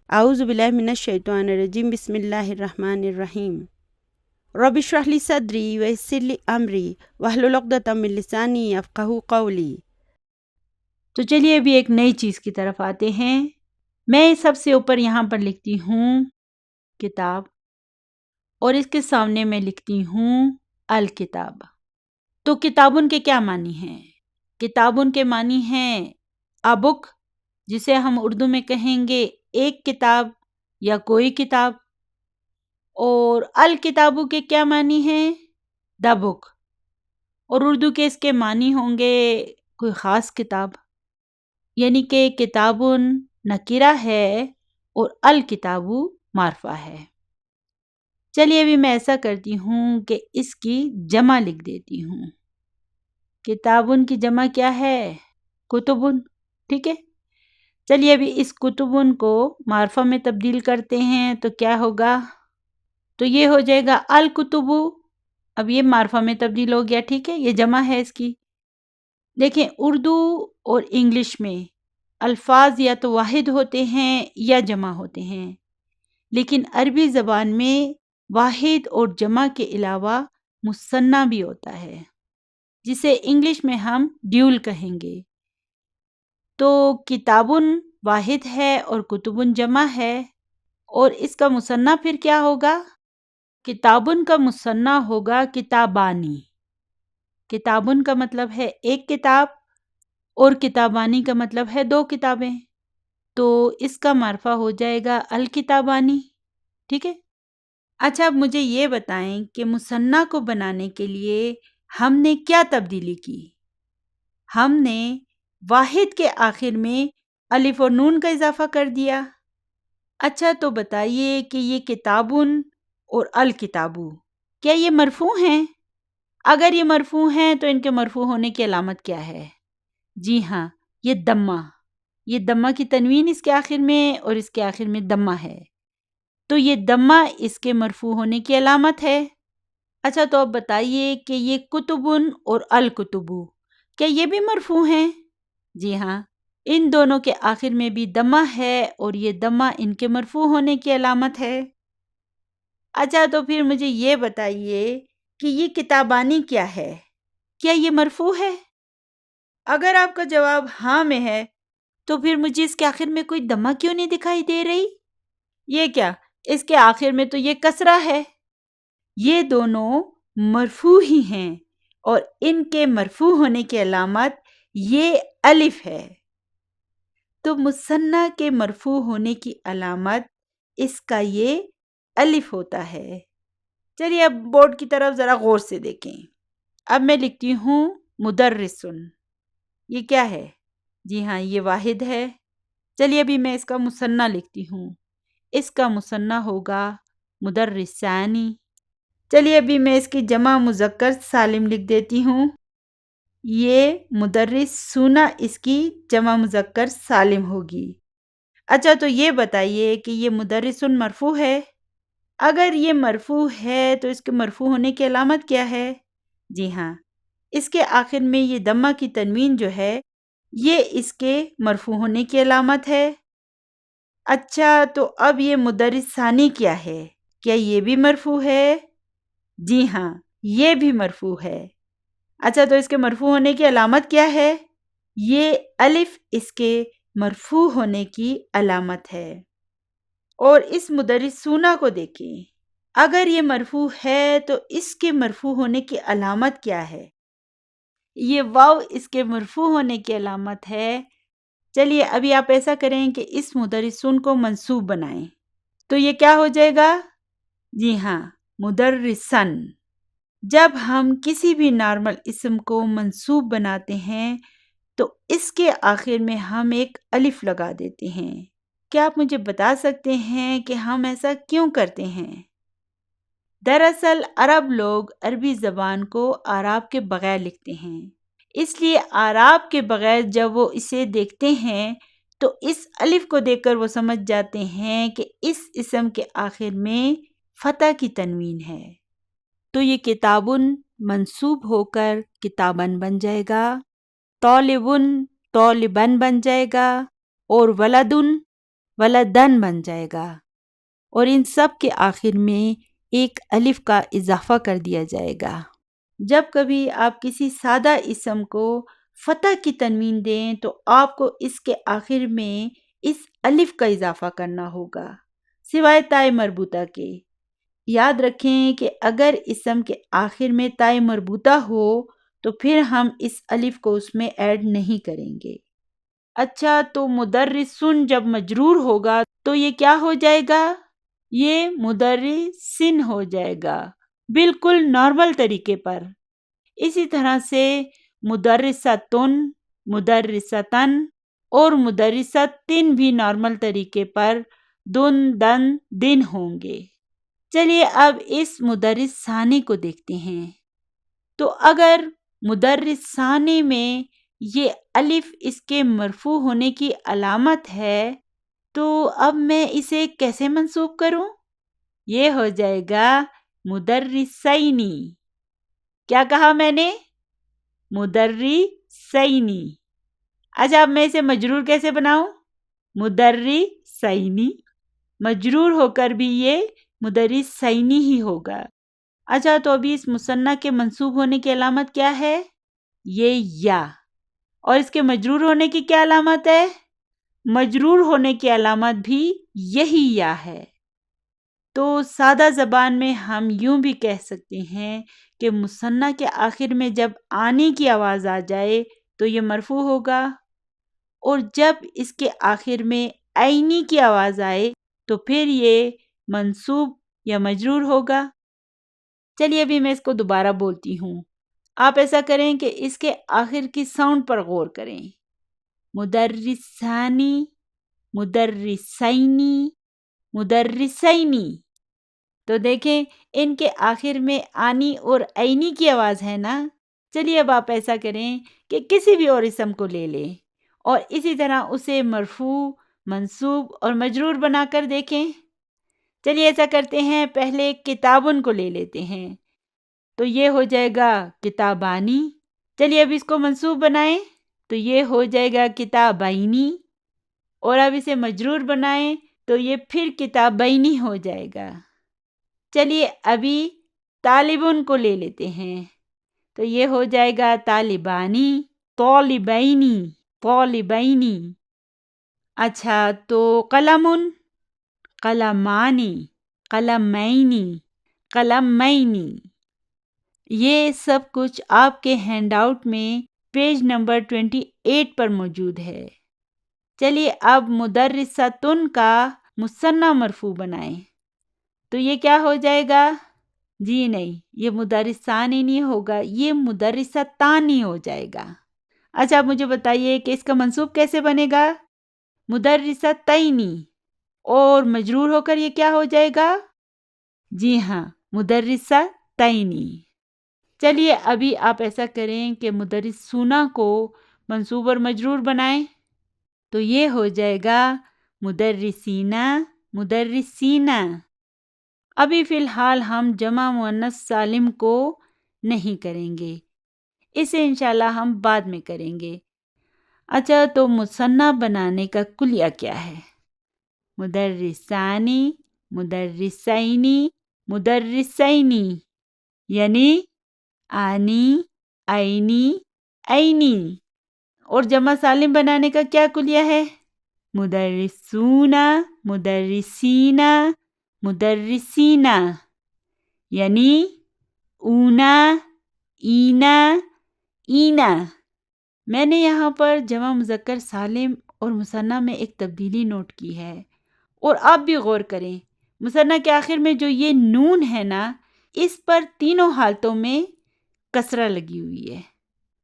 اعوذ باللہ من الشیطان الرجیم، بسم اللہ الرحمن الرحیم۔ رب اشرح لی صدری ویسر لی امری واحلل عقدۃ من لسانی یفقہوا قولی۔ تو چلیے ابھی ایک نئی چیز کی طرف آتے ہیں۔ میں سب سے اوپر یہاں پر لکھتی ہوں کتاب، اور اس کے سامنے میں لکھتی ہوں الکتاب۔ تو کتابن کے کیا معنی ہیں؟ کتابن کے معنی ہیں a book، جسے ہم اردو میں کہیں گے ایک کتاب یا کوئی کتاب۔ اور الکتابو کے کیا معنی ہیں؟ دا بک۔ اور اردو کے اس کے معنی ہوں گے کوئی خاص کتاب، یعنی کہ کتابن نکرہ ہے اور الکتابو معرفہ ہے۔ چلیے ابھی میں ایسا کرتی ہوں کہ اس کی جمع لکھ دیتی ہوں۔ کتابن کی جمع کیا ہے؟ کتبن، ٹھیک ہے۔ چلیے ابھی اس کتبن کو معرفہ میں تبدیل کرتے ہیں تو کیا ہوگا؟ تو یہ ہو جائے گا الکتبو۔ اب یہ معرفہ میں تبدیل ہو گیا، ٹھیک ہے، یہ جمع ہے اس کی۔ دیکھیں اردو اور انگلش میں الفاظ یا تو واحد ہوتے ہیں یا جمع ہوتے ہیں، لیکن عربی زبان میں واحد اور جمع کے علاوہ مثنیٰ بھی ہوتا ہے، جسے انگلش میں ہم ڈیول کہیں گے۔ تو کتابن واحد ہے اور کتبن جمع ہے، اور اس کا مثنیٰ پھر کیا ہوگا؟ کتابن کا مثنیٰ ہوگا کتابانی۔ کتابن کا مطلب ہے ایک کتاب، اور کتابانی کا مطلب ہے دو کتابیں، تو اس کا معرفہ ہو جائے گا الکتابانی، ٹھیک ہے۔ اچھا اب مجھے یہ بتائیں کہ مثنیٰ کو بنانے کے لیے ہم نے کیا تبدیلی کی؟ ہم نے واحد کے آخر میں الف اور نون کا اضافہ کر دیا۔ اچھا تو بتائیے کہ یہ کتابن اور الکتابو کیا یہ مرفوع ہیں؟ اگر یہ مرفوع ہیں تو ان کے مرفوع ہونے کی علامت کیا ہے؟ جی ہاں، یہ دمہ۔ یہ دمہ کی تنوین اس کے آخر میں اور اس کے آخر میں دمہ ہے، تو یہ دمہ اس کے مرفوع ہونے کی علامت ہے۔ اچھا تو اب بتائیے کہ یہ کتبن اور الکتبو کیا یہ بھی مرفوع ہیں؟ جی ہاں، ان دونوں کے آخر میں بھی دمہ ہے اور یہ دمہ ان کے مرفوع ہونے کی علامت ہے۔ اچھا تو پھر مجھے یہ بتائیے کہ یہ کتابانی کیا ہے؟ کیا یہ مرفوع ہے؟ اگر آپ کا جواب ہاں میں ہے تو پھر مجھے اس کے آخر میں کوئی دمہ کیوں نہیں دکھائی دے رہی؟ یہ کیا؟ اس کے آخر میں تو یہ کسرہ ہے۔ یہ دونوں مرفوع ہی ہیں اور ان کے مرفوع ہونے کی علامت یہ الف ہے۔ تو مثنیٰ کے مرفوع ہونے کی علامت اس کا یہ الف ہوتا ہے۔ چلیے اب بورڈ کی طرف ذرا غور سے دیکھیں۔ اب میں لکھتی ہوں مدرسن۔ یہ کیا ہے؟ جی ہاں، یہ واحد ہے۔ چلیے ابھی میں اس کا مثنیٰ لکھتی ہوں۔ اس کا مثنیٰ ہوگا مدرسانی۔ چلیے ابھی میں اس کی جمع مذکر سالم لکھ دیتی ہوں۔ یہ مدرسون اس کی جمع مذکر سالم ہوگی۔ اچھا تو یہ بتائیے کہ یہ مدرسن مرفوع ہے؟ اگر یہ مرفوع ہے تو اس کے مرفوع ہونے کی علامت کیا ہے؟ جی ہاں، اس کے آخر میں یہ دمہ کی تنوین جو ہے یہ اس کے مرفوع ہونے کی علامت ہے۔ اچھا تو اب یہ مدرسانی کیا ہے؟ کیا یہ بھی مرفوع ہے؟ جی ہاں، یہ بھی مرفوع ہے۔ اچھا تو اس کے مرفوع ہونے کی علامت کیا ہے؟ یہ الف اس کے مرفوع ہونے کی علامت ہے۔ اور اس مدرسونہ کو دیکھیں، اگر یہ مرفوع ہے تو اس کے مرفوع ہونے کی علامت کیا ہے؟ یہ واو اس کے مرفوع ہونے کی علامت ہے۔ چلیے ابھی آپ ایسا کریں کہ اس مدرسون کو منصوب بنائیں، تو یہ کیا ہو جائے گا؟ جی ہاں، مدرسن۔ جب ہم کسی بھی نارمل اسم کو منصوب بناتے ہیں تو اس کے آخر میں ہم ایک الف لگا دیتے ہیں۔ کیا آپ مجھے بتا سکتے ہیں کہ ہم ایسا کیوں کرتے ہیں؟ دراصل عرب لوگ عربی زبان کو اعراب کے بغیر لکھتے ہیں، اس لیے اعراب کے بغیر جب وہ اسے دیکھتے ہیں تو اس الف کو دیکھ کر وہ سمجھ جاتے ہیں کہ اس اسم کے آخر میں فتح کی تنوین ہے، تو یہ کتابن منصوب ہو کر کتابن بن جائے گا، طالبن طالبن بن جائے گا، اور ولدن ولدن بن جائے گا، اور ان سب کے آخر میں ایک الف کا اضافہ کر دیا جائے گا۔ جب کبھی آپ کسی سادہ اسم کو فتح کی تنوین دیں تو آپ کو اس کے آخر میں اس الف کا اضافہ کرنا ہوگا، سوائے تائے مربوطہ کے۔ یاد رکھیں کہ اگر اسم کے آخر میں تائے مربوطہ ہو تو پھر ہم اس الف کو اس میں ایڈ نہیں کریں گے۔ اچھا، تو مدرسن جب مجرور ہوگا تو یہ کیا ہو جائے گا؟ یہ مدرسن ہو جائے گا، بالکل نارمل طریقے پر۔ اسی طرح سے مدرستن، مدرستن اور مدرستن بھی نارمل طریقے پر دن دن دن ہوں گے۔ چلیے اب اس مدرس ثانی کو دیکھتے ہیں۔ تو اگر مدرس ثانی میں یہ الف اس کے مرفوع ہونے کی علامت ہے تو اب میں اسے کیسے منسوب کروں؟ یہ ہو جائے گا مدرسینی۔ کیا کہا میں نے؟ مدرسینی۔ اچھا، اب میں اسے مجرور کیسے بناؤں؟ مدرسینی، مجرور ہو کر بھی یہ مدرسینی ہی ہوگا۔ اچھا، تو ابھی اس مثنیٰ کے منصوب ہونے کی علامت کیا ہے؟ یہ یا۔ اور اس کے مجرور ہونے کی کیا علامت ہے؟ مجرور ہونے کی علامت بھی یہی یا ہے۔ تو سادہ زبان میں ہم یوں بھی کہہ سکتے ہیں کہ مثنیٰ کے آخر میں جب آنی کی آواز آ جائے تو یہ مرفوع ہوگا، اور جب اس کے آخر میں عینی کی آواز آئے تو پھر یہ منصوب یا مجرور ہوگا۔ چلیے ابھی میں اس کو دوبارہ بولتی ہوں، آپ ایسا کریں کہ اس کے آخر کی ساؤنڈ پر غور کریں۔ مدرسانی، مدرسینی، مدرسینی۔ تو دیکھیں ان کے آخر میں آنی اور عینی کی آواز ہے نا۔ چلیے اب آپ ایسا کریں کہ کسی بھی اور اسم کو لے لیں اور اسی طرح اسے مرفوع، منصوب اور مجرور بنا کر دیکھیں۔ چلیے ایسا کرتے ہیں، پہلے کتابن کو لے لیتے ہیں، تو یہ ہو جائے گا کتابانی۔ چلیے اب اس کو منصوب بنائیں تو یہ ہو جائے گا کتابینی، اور اب اسے مجرور بنائیں تو یہ پھر کتابینی ہو جائے گا۔ چلیے ابھی طالبن کو لے لیتے ہیں، تو یہ ہو جائے گا طالبانی، طالبینی، طالبینی۔ اچھا، تو قلمن، قلمانی، قلمینی، قلمینی۔ یہ سب کچھ آپ کے ہینڈ آؤٹ میں پیج نمبر 28 پر موجود ہے۔ چلیے اب مدرستن کا مثنیٰ مرفوع بنائیں، تو یہ کیا ہو جائے گا؟ جی نہیں، یہ مدرسانی نہیں ہوگا، یہ مدرستانی ہو جائے گا۔ اچھا، اب مجھے بتائیے کہ اس کا منصوب کیسے بنے گا؟ مدرستینی، اور مجرور ہو کر یہ کیا ہو جائے گا؟ جی ہاں، مدرستینی۔ چلیے ابھی آپ ایسا کریں کہ مدرسونا کو منصوب اور مجرور بنائیں، تو یہ ہو جائے گا مدرسینہ، مدرسینہ۔ ابھی فی الحال ہم جمع مؤنث سالم کو نہیں کریں گے، اسے انشاءاللہ ہم بعد میں کریں گے۔ اچھا، تو مثنیٰ بنانے کا کلیہ کیا ہے؟ مدرسانی، مدرسینی، مدرسینی، یعنی آنی، عینی، عینی۔ اور جمع سالم بنانے کا کیا کلیہ ہے؟ مدرسون، مدرسین، مدرسین، یعنی اونا، اینا، اینا۔ میں نے یہاں پر جمع مذکر سالم اور مثنیٰ میں ایک تبدیلی نوٹ کی ہے، اور آپ بھی غور کریں، مثنیٰ کے آخر میں جو یہ نون ہے نا، اس پر تینوں حالتوں میں کسرہ لگی ہوئی ہے،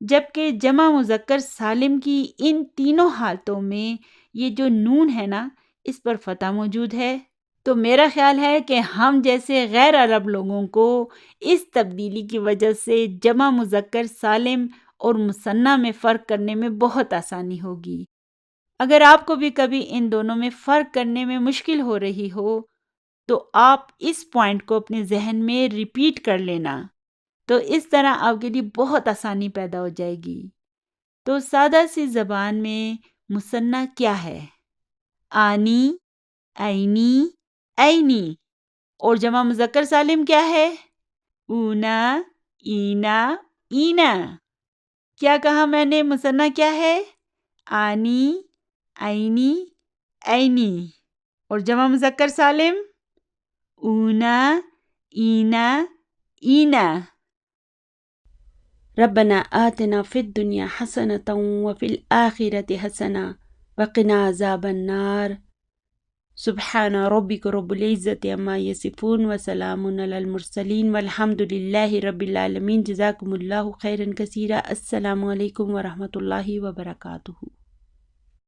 جبکہ جمع مذکر سالم کی ان تینوں حالتوں میں یہ جو نون ہے نا، اس پر فتح موجود ہے۔ تو میرا خیال ہے کہ ہم جیسے غیر عرب لوگوں کو اس تبدیلی کی وجہ سے جمع مذکر سالم اور مثنیٰ میں فرق کرنے میں بہت آسانی ہوگی۔ اگر آپ کو بھی کبھی ان دونوں میں فرق کرنے میں مشکل ہو رہی ہو تو آپ اس پوائنٹ کو اپنے ذہن میں ریپیٹ کر لینا، تو اس طرح آپ کے لیے بہت آسانی پیدا ہو جائے گی۔ تو سادہ سی زبان میں مثنیٰ کیا ہے؟ آنی، اینی اینی. اور جمع مذکر سالم کیا ہے؟ اونا اینا اینا. کیا کہا میں نے؟ مثنیٰ کیا ہے؟ آنی اینی اینی. اور جمع مذکر سالم؟ اونا اینا اینا. ربنا آتنا فی الدنیا حسنۃ وفی الآخرۃ حسنۃ وقنا عذاب النار. سبحان ربک رب العزۃ عما یصفون وسلام علی المرسلین والحمد للہ رب العالمین. جزاکم اللہ خیرا کثیرا. السلام علیکم ورحمۃ اللہ وبرکاتہ.